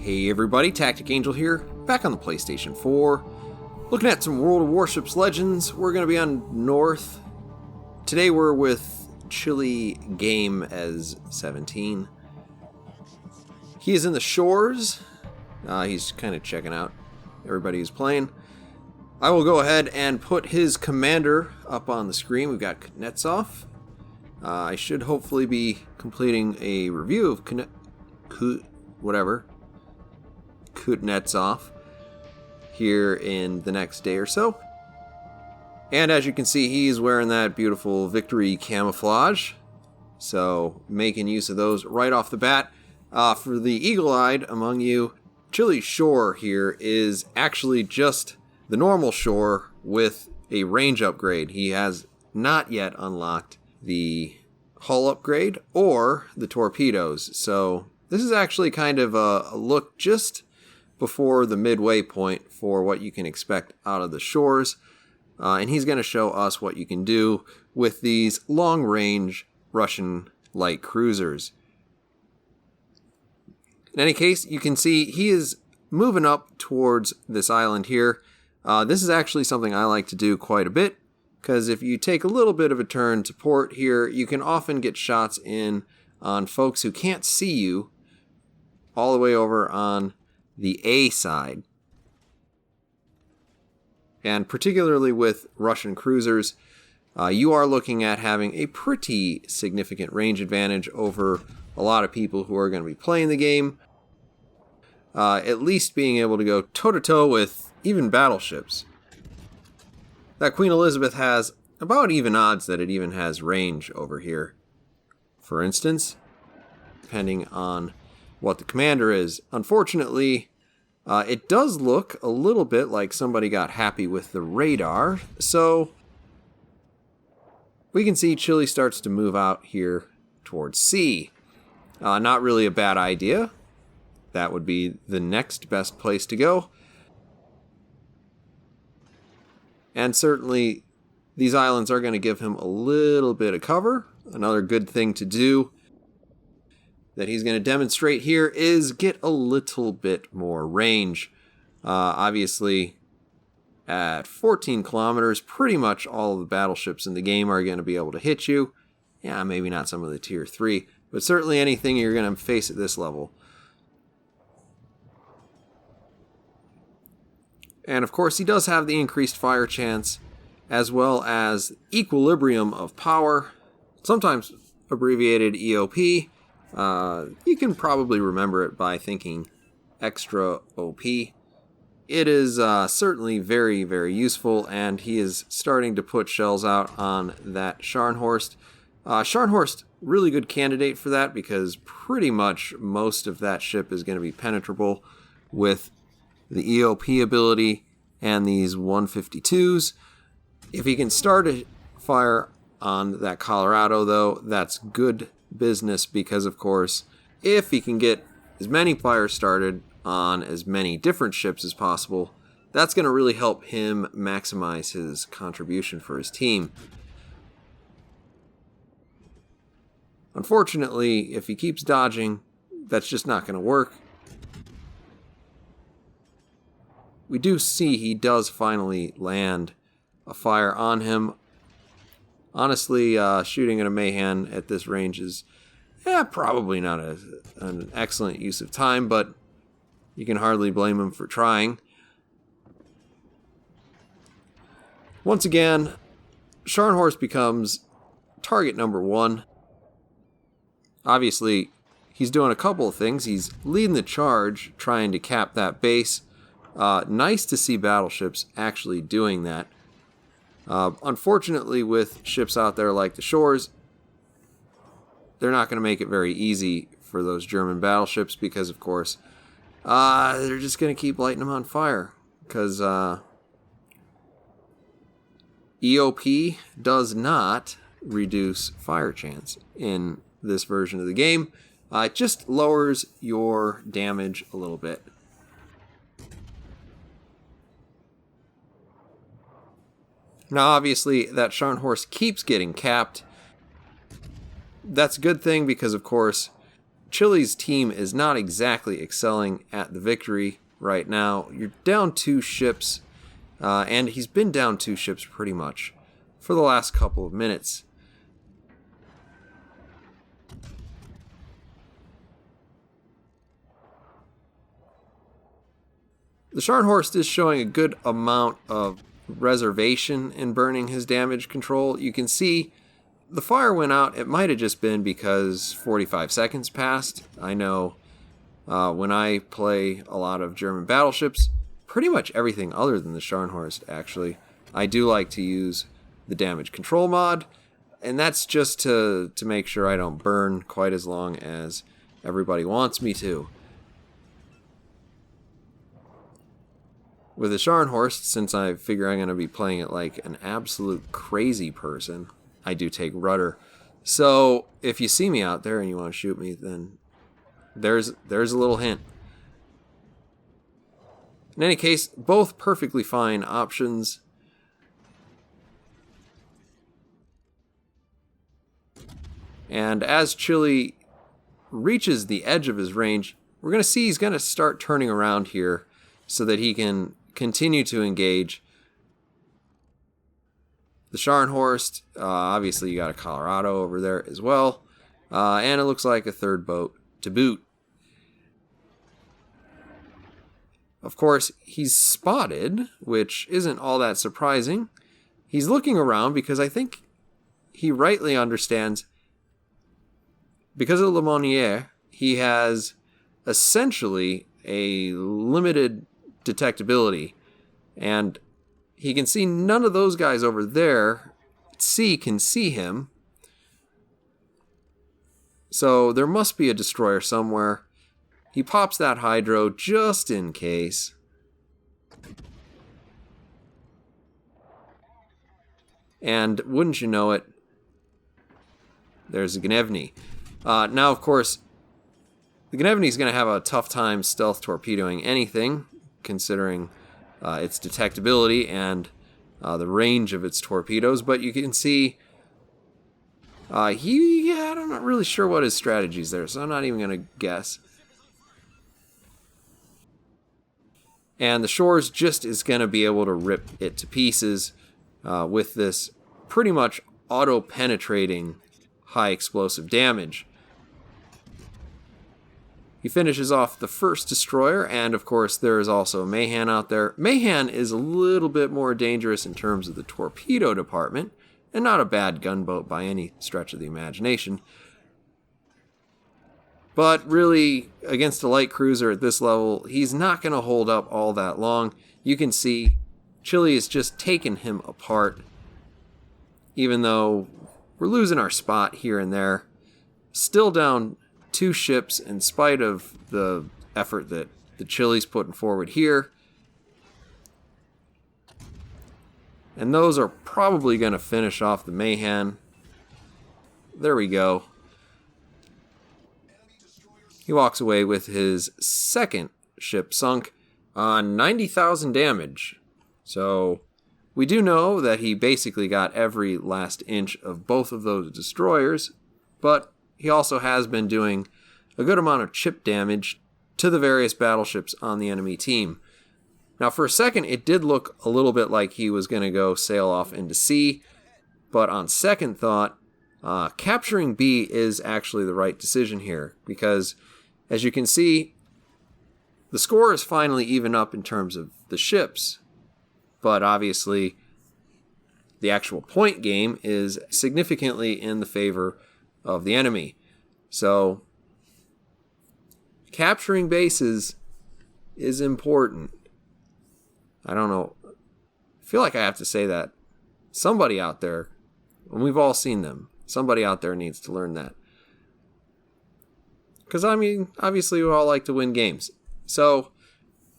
Hey everybody, Tactic Angel here, back on the PlayStation 4. Looking at some World of Warships Legends. We're going to be on North. Today we're with Chili Game as 17. He is in the shores. He's kind of checking out everybody who's playing. I will go ahead and put his commander up on the screen. We've got Kuznetsov. I should hopefully be completing a review of Kuznetsov here in the next day or so. And as you can see, he's wearing that beautiful victory camouflage. So making use of those right off the bat. For the eagle-eyed among you, Chili's shore here is actually just the normal shore with a range upgrade. He has not yet unlocked the hull upgrade or the torpedoes. So this is actually kind of a look just before the midway point for what you can expect out of the shores. And he's going to show us what you can do with these long-range Russian light cruisers. In any case, you can see he is moving up towards this island here. This is actually something I like to do quite a bit, because if you take a little bit of a turn to port here, you can often get shots in on folks who can't see you all the way over on the A side. And particularly with Russian cruisers, you are looking at having a pretty significant range advantage over a lot of people who are going to be playing the game. At least being able to go toe-to-toe with even battleships. That Queen Elizabeth has about even odds that it even has range over here. For instance, depending on what the commander is. Unfortunately, it does look a little bit like somebody got happy with the radar, so we can see Chile starts to move out here towards C. Not really a bad idea. That would be the next best place to go. And certainly, these islands are going to give him a little bit of cover. Another good thing to do that he's going to demonstrate here is get a little bit more range. Obviously, at 14 kilometers, pretty much all of the battleships in the game are going to be able to hit you. Yeah, maybe not some of the tier 3, but certainly anything you're going to face at this level. And of course, he does have the increased fire chance, as well as equilibrium of power, sometimes abbreviated EOP. You can probably remember it by thinking extra OP. It is certainly very, very useful, and he is starting to put shells out on that Scharnhorst. Scharnhorst, really good candidate for that, because pretty much most of that ship is going to be penetrable with the EOP ability and these 152s. If he can start a fire on that Colorado, though, that's good business, because of course, if he can get as many fires started on as many different ships as possible, that's going to really help him maximize his contribution for his team. Unfortunately, if he keeps dodging, that's just not going to work. We do see he does finally land a fire on him. Honestly, shooting at a Mahan at this range is probably not an excellent use of time, but you can hardly blame him for trying. Once again, Scharnhorst becomes target number 1. Obviously, he's doing a couple of things. He's leading the charge, trying to cap that base. Nice to see battleships actually doing that. Unfortunately, with ships out there like the shores, they're not going to make it very easy for those German battleships, because, of course, they're just going to keep lighting them on fire. Because EOP does not reduce fire chance in this version of the game. It just lowers your damage a little bit. Now, obviously, that Scharnhorst keeps getting capped. That's a good thing, because, of course, Chile's team is not exactly excelling at the victory right now. You're down 2 ships, and he's been down 2 ships pretty much for the last couple of minutes. The Scharnhorst is showing a good amount of reservation in burning his damage control. You can see the fire went out. It might have just been because 45 seconds passed. I know when I play a lot of German battleships, pretty much everything other than the Scharnhorst, actually, I do like to use the damage control mod, and that's just to make sure I don't burn quite as long as everybody wants me to. With the Scharnhorst, since I figure I'm going to be playing it like an absolute crazy person, I do take rudder. So if you see me out there and you want to shoot me, then there's a little hint. In any case, both perfectly fine options. And as Chile reaches the edge of his range, we're going to see he's going to start turning around here so that he can continue to engage. The Scharnhorst, obviously you got a Colorado over there as well, and it looks like a 3rd boat to boot. Of course, he's spotted, which isn't all that surprising. He's looking around because I think he rightly understands, because of Le Monnier, he has essentially a limited detectability, and he can see none of those guys over there. C can see him, so there must be a destroyer somewhere. He pops that hydro just in case. And wouldn't you know it, there's a Gnevny. Now, of course, the Gnevny is going to have a tough time stealth torpedoing anything, considering its detectability and the range of its torpedoes. But you can see I'm not really sure what his strategy is there, so I'm not even going to guess. And the Shores just is going to be able to rip it to pieces with this pretty much auto-penetrating high explosive damage. He finishes off the first destroyer, and of course there is also Mahan out there. Mahan is a little bit more dangerous in terms of the torpedo department, and not a bad gunboat by any stretch of the imagination. But really, against a light cruiser at this level, he's not going to hold up all that long. You can see Chile is just taking him apart, even though we're losing our spot here and there. Still down 2 ships in spite of the effort that the Chile's putting forward here. And those are probably going to finish off the Mahan. There we go. He walks away with his 2nd ship sunk on 90,000 damage. So we do know that he basically got every last inch of both of those destroyers, but he also has been doing a good amount of chip damage to the various battleships on the enemy team. Now, for a second, it did look a little bit like he was going to go sail off into sea, but on second thought, capturing B is actually the right decision here, because as you can see, the score is finally even up in terms of the ships, but obviously the actual point game is significantly in the favor of the enemy. So capturing bases is important. I don't know. I feel like I have to say that. Somebody out there, and we've all seen them, somebody out there needs to learn that. Because, I mean, obviously we all like to win games. So,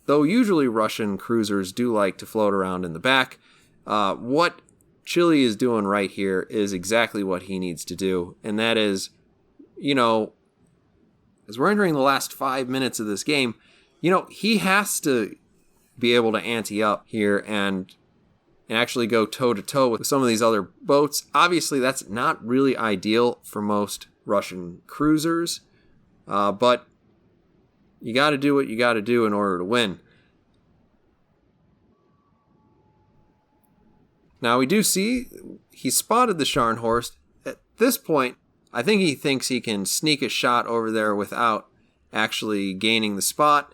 though usually Russian cruisers do like to float around in the back, what Chile is doing right here is exactly what he needs to do. And that is, as we're entering the last 5 minutes of this game, he has to be able to ante up here and actually go toe-to-toe with some of these other boats. Obviously, that's not really ideal for most Russian cruisers, But you got to do what you got to do in order to win. Now we do see he spotted the Scharnhorst. At this point, I think he thinks he can sneak a shot over there without actually gaining the spot.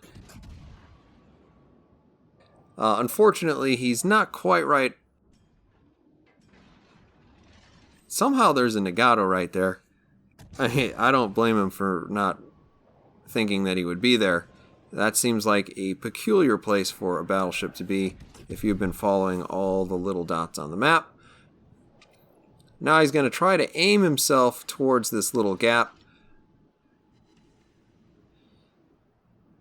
Unfortunately, he's not quite right. Somehow there's a Nagato right there. I don't blame him for not thinking that he would be there. That seems like a peculiar place for a battleship to be if you've been following all the little dots on the map. Now he's going to try to aim himself towards this little gap.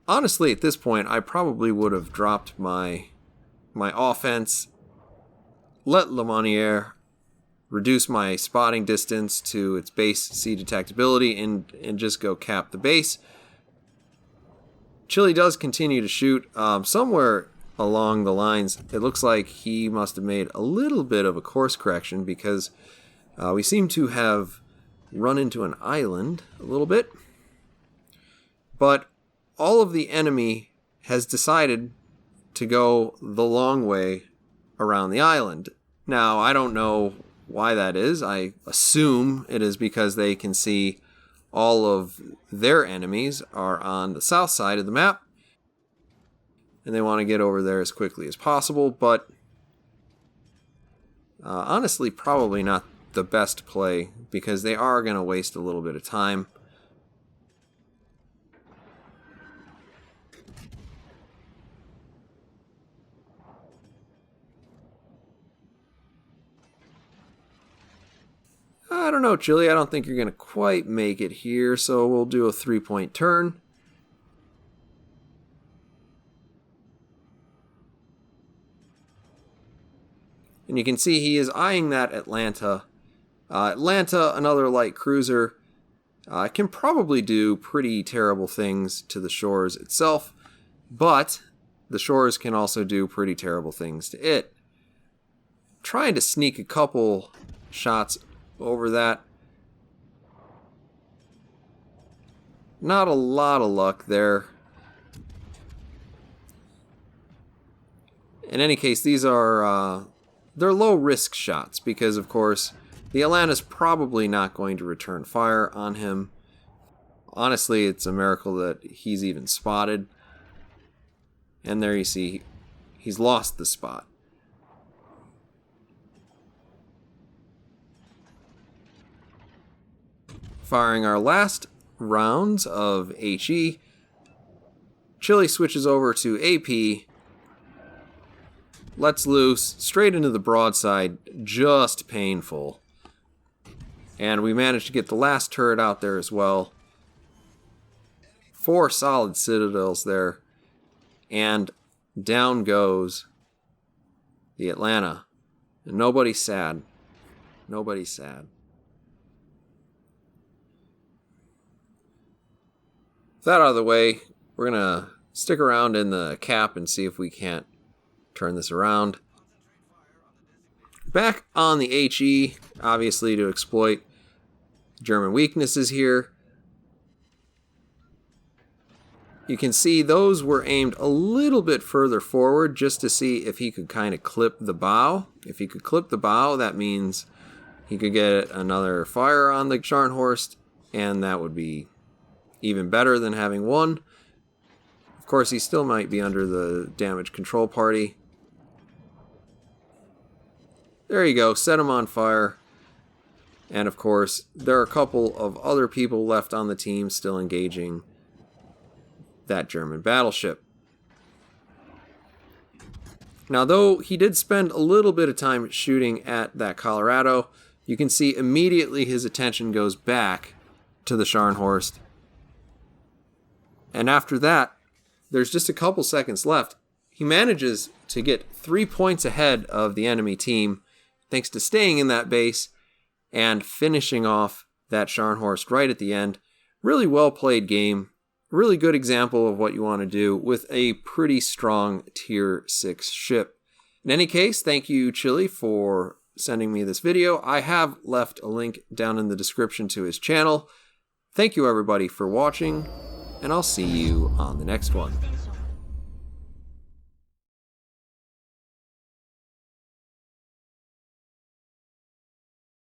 Honestly, at this point, I probably would have dropped my offense, let Lemonnier reduce my spotting distance to its base C detectability, and just go cap the base. Chile does continue to shoot. Somewhere along the lines, it looks like he must have made a little bit of a course correction, because we seem to have run into an island a little bit. But all of the enemy has decided to go the long way around the island. Now, I don't know why that is. I assume it is because they can see all of their enemies are on the south side of the map, and they want to get over there as quickly as possible, but honestly, probably not the best play, because they are going to waste a little bit of time. I don't know, Chile. I don't think you're going to quite make it here, so we'll do a 3-point turn. And you can see he is eyeing that Atlanta. Atlanta, another light cruiser, can probably do pretty terrible things to the shores itself, but the shores can also do pretty terrible things to it. Trying to sneak a couple shots over that. Not a lot of luck there. In any case, these are they're low risk shots, because of course the Atlanta's probably not going to return fire on him. Honestly, it's a miracle that he's even spotted. And there you see he's lost the spot. Firing our last rounds of HE, Chile switches over to AP, lets loose, straight into the broadside, just painful. And we managed to get the last turret out there as well. 4 solid citadels there, and down goes the Atlanta. And nobody's sad. Nobody's sad. With that out of the way, we're going to stick around in the cap and see if we can't turn this around. Back on the HE, obviously to exploit German weaknesses here. You can see those were aimed a little bit further forward just to see if he could kind of clip the bow. If he could clip the bow, that means he could get another fire on the Scharnhorst, and that would be even better than having one. Of course, he still might be under the damage control party. There you go, set him on fire. And of course, there are a couple of other people left on the team still engaging that German battleship. Now, though he did spend a little bit of time shooting at that Colorado, you can see immediately his attention goes back to the Scharnhorst. And after that, there's just a couple seconds left. He manages to get 3 points ahead of the enemy team, thanks to staying in that base and finishing off that Scharnhorst right at the end. Really well played game. Really good example of what you want to do with a pretty strong tier 6 ship. In any case, thank you, Chile, for sending me this video. I have left a link down in the description to his channel. Thank you everybody for watching, and I'll see you on the next one.